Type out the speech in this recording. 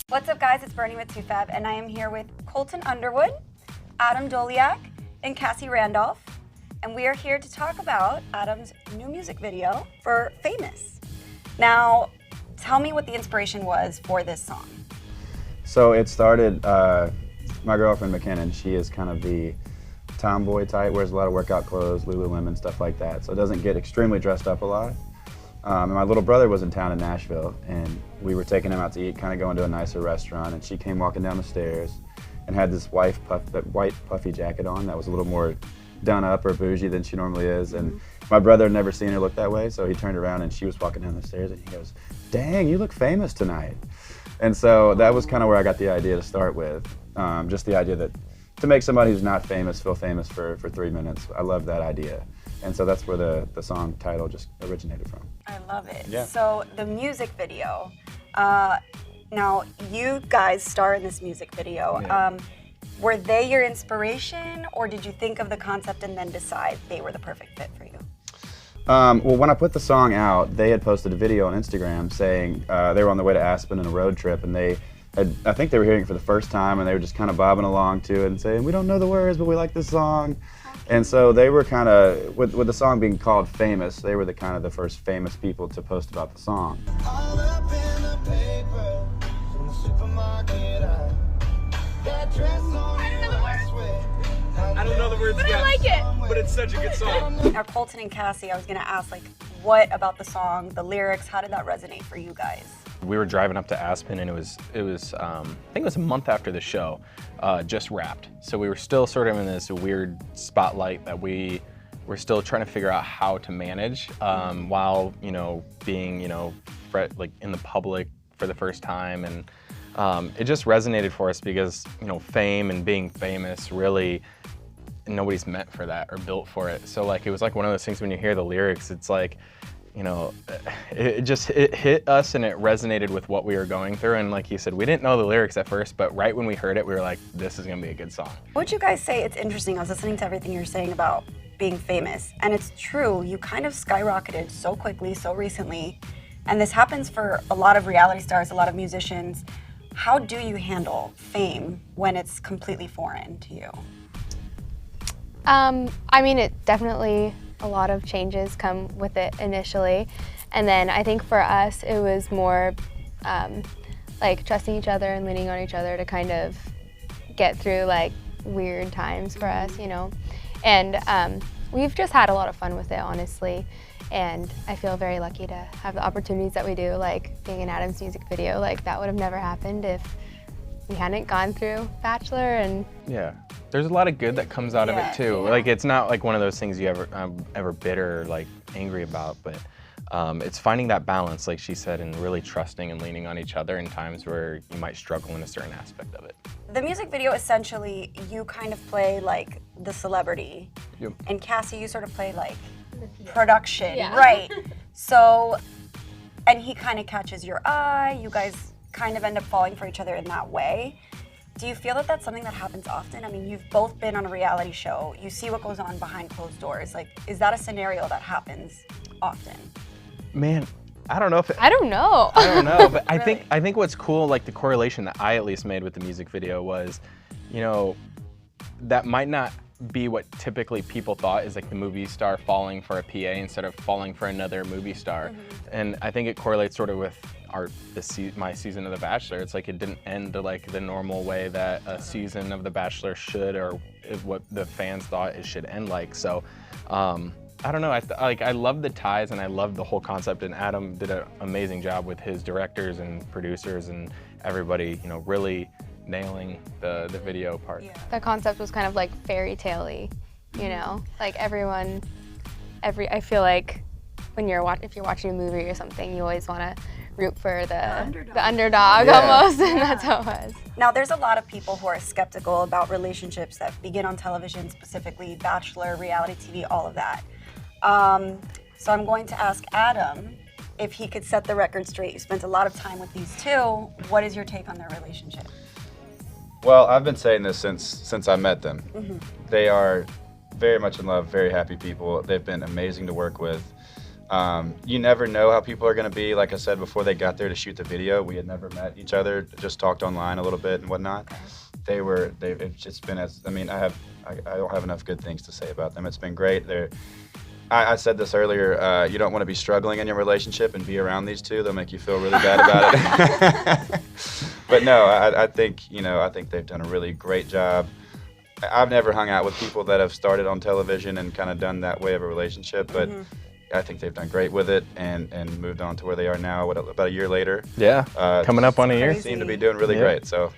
What's up, guys? It's Bernie with toofab, and I am here with Colton Underwood, Adam Doleac, and Cassie Randolph, and we are here to talk about Adam's new music video for Famous. Now, tell me what the inspiration was for this song. So it started, my girlfriend McKinnon, she is kind of the tomboy type, wears a lot of workout clothes, Lululemon, stuff like that, so doesn't get extremely dressed up a lot. And my little brother was in town in Nashville, and we were taking him out to eat, kind of going to a nicer restaurant, and she came walking down the stairs and had this white puffy jacket on that was a little more done up or bougie than she normally is. And my brother had never seen her look that way, so he turned around and she was walking down the stairs and he goes, "Dang, you look famous tonight." And so that was kind of where I got the idea to start with. Just the idea that to make somebody who's not famous feel famous for 3 minutes. I love that idea. And so that's where the song title just originated from. I love it. Yeah. So the music video, now you guys star in this music video. Yeah. Were they your inspiration, or did you think of the concept and then decide they were the perfect fit for you? Well, when I put the song out, they had posted a video on Instagram saying they were on their way to Aspen on a road trip, and I think they were hearing it for the first time, and they were just kind of bobbing along to it and saying, "We don't know the words, but we like this song." And so they were kind of, with the song being called Famous, they were the first famous people to post about the song. All up in the paper, from the supermarket, that dress on you, I swear. I don't know the words yet, I like it. but it's such a good song. Now, Colton and Cassie, I was gonna ask, what about the song, the lyrics, how did that resonate for you guys? We were driving up to Aspen, and it was I think it was a month after the show, just wrapped. So we were still sort of in this weird spotlight that we were still trying to figure out how to manage while being in the public for the first time, and it just resonated for us because fame and being famous really nobody's meant for that or built for it. So it was one of those things when you hear the lyrics, it's it hit us and it resonated with what we were going through. And like you said, we didn't know the lyrics at first, but right when we heard it, we were like, this is gonna be a good song. What'd you guys say? It's interesting, I was listening to everything you're saying about being famous, and it's true, you kind of skyrocketed so quickly, so recently, and this happens for a lot of reality stars, a lot of musicians. How do you handle fame when it's completely foreign to you? I mean, it definitely, a lot of changes come with it initially. And then I think for us, it was more trusting each other and leaning on each other to kind of get through weird times for us, And we've just had a lot of fun with it, honestly. And I feel very lucky to have the opportunities that we do, like being in Adam's music video. That would have never happened if we hadn't gone through Bachelor. And yeah, there's a lot of good that comes out of it too. Yeah. It's not one of those things you ever bitter or angry about, but it's finding that balance, like she said, and really trusting and leaning on each other in times where you might struggle in a certain aspect of it. The music video, essentially, you kind of play the celebrity. Yep. And Cassie, you sort of play production, Yeah. right? So, and he kind of catches your eye, you guys kind of end up falling for each other in that way. Do you feel that that's something that happens often? I mean, you've both been on a reality show, you see what goes on behind closed doors. Mm-hmm. Is that a scenario that happens often? Man, I don't know if I don't know. I don't know, but Really? I think what's cool, the correlation that I at least made with the music video was, that might not be what typically people thought is the movie star falling for a PA instead of falling for another movie star. Mm-hmm. And I think it correlates sort of with my season of The Bachelor. It's it didn't end the normal way that a season of The Bachelor should, or what the fans thought it should end like. So I don't know, I love the ties and I love the whole concept, and Adam did an amazing job with his directors and producers and everybody, really nailing the video part. Yeah. The concept was kind of fairy tale-y, everyone, I feel when if you're watching a movie or something, you always want to root for the underdog Yeah. almost, and that's how it was. Now, there's a lot of people who are skeptical about relationships that begin on television, specifically Bachelor, reality TV, all of that. So I'm going to ask Adam if he could set the record straight. You spent a lot of time with these two. What is your take on their relationship? Well, I've been saying this since I met them. They are very much in love, very happy people. They've been amazing to work with. You never know how people are going to be. Like I said, before they got there to shoot the video, we had never met each other, just talked online a little bit and whatnot. It's just been as, I mean, I don't have enough good things to say about them. It's been great. I said this earlier, you don't want to be struggling in your relationship and be around these two. They'll make you feel really bad about it. But no, I think they've done a really great job. I've never hung out with people that have started on television and kind of done that way of a relationship, but I think they've done great with it and moved on to where they are now, about a year later. Yeah, coming up on a year. Seem to be doing really great, so